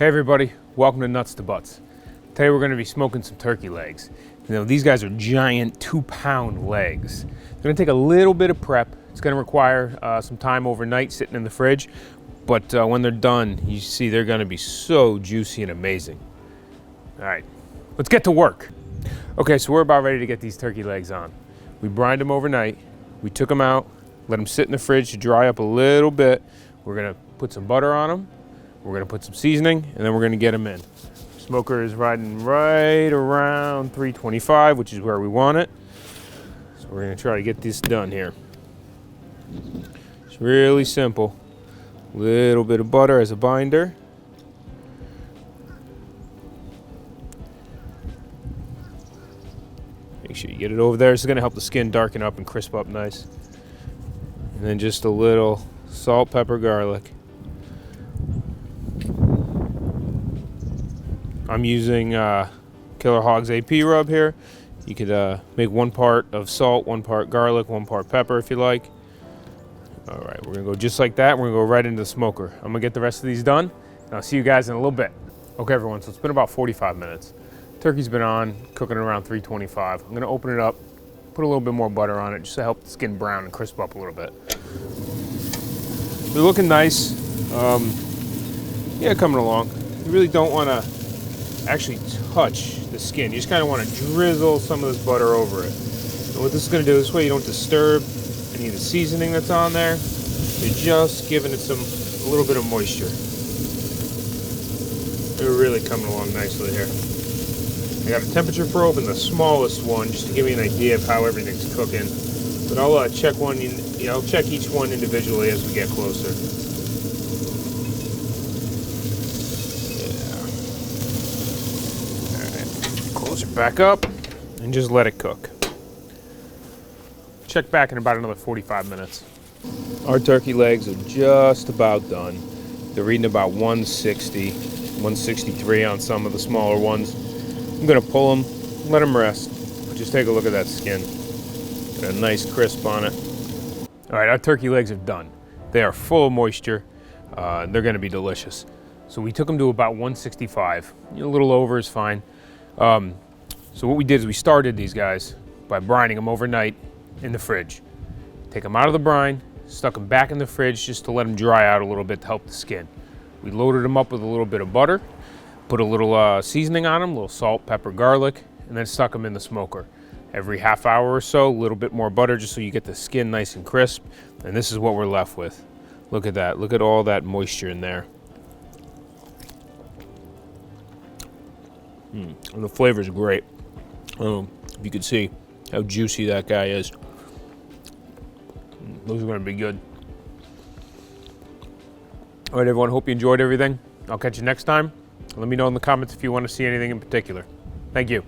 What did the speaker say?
Hey everybody, welcome to Nuts to Butts. Today we're going to be smoking some turkey legs. You know, these guys are giant 2-pound legs. It's going to take a little bit of prep. It's going to require some time overnight sitting in the fridge, but when they're done, you see they're going to be so juicy and amazing. All right, let's get to work. Okay, so we're about ready to get these turkey legs on. We brined them overnight. We took them out, let them sit in the fridge to dry up a little bit. We're going to put some butter on them. We're gonna put some seasoning and then we're gonna get them in. Smoker is riding right around 325, which is where we want it. So we're gonna try to get this done here. It's really simple. Little bit of butter as a binder. Make sure you get it over there. This is gonna help the skin darken up and crisp up nice. And then just a little salt, pepper, garlic. I'm using Killer Hogs AP rub here. You could make 1 part of salt, 1 part garlic, 1 part pepper if you like. All right, we're gonna go just like that. We're gonna go right into the smoker. I'm gonna get the rest of these done, and I'll see you guys in a little bit. Okay, everyone, so it's been about 45 minutes. Turkey's been on, cooking around 325. I'm gonna open it up, put a little bit more butter on it just to help the skin brown and crisp up a little bit. They're looking nice. Yeah, coming along. You really don't wanna actually touch the skin. You just kind of want to drizzle some of this butter over it. And what this is going to do, this way you don't disturb any of the seasoning that's on there. You're just giving it a little bit of moisture. They're really coming along nicely here. I got a temperature probe in the smallest one just to give me an idea of how everything's cooking. But I'll check I'll check each one individually as we get closer. Close it back up and just let it cook. Check back in about another 45 minutes. Our turkey legs are just about done. They're reading about 160, 163 on some of the smaller ones. I'm gonna pull them, let them rest, but just take a look at that skin. Got a nice crisp on it. All right, our turkey legs are done. They are full of moisture. They're gonna be delicious. So we took them to about 165. A little over is fine. So what we did is we started these guys by brining them overnight in the fridge. Take them out of the brine, stuck them back in the fridge just to let them dry out a little bit to help the skin. We loaded them up with a little bit of butter, put a little seasoning on them, a little salt, pepper, garlic, and then stuck them in the smoker. Every half hour or so, a little bit more butter just so you get the skin nice and crisp. And this is what we're left with. Look at that. Look at all that moisture in there. And the flavor is great. If you could see how juicy that guy is. Those are going to be good. All right, everyone. Hope you enjoyed everything. I'll catch you next time. Let me know in the comments if you want to see anything in particular. Thank you.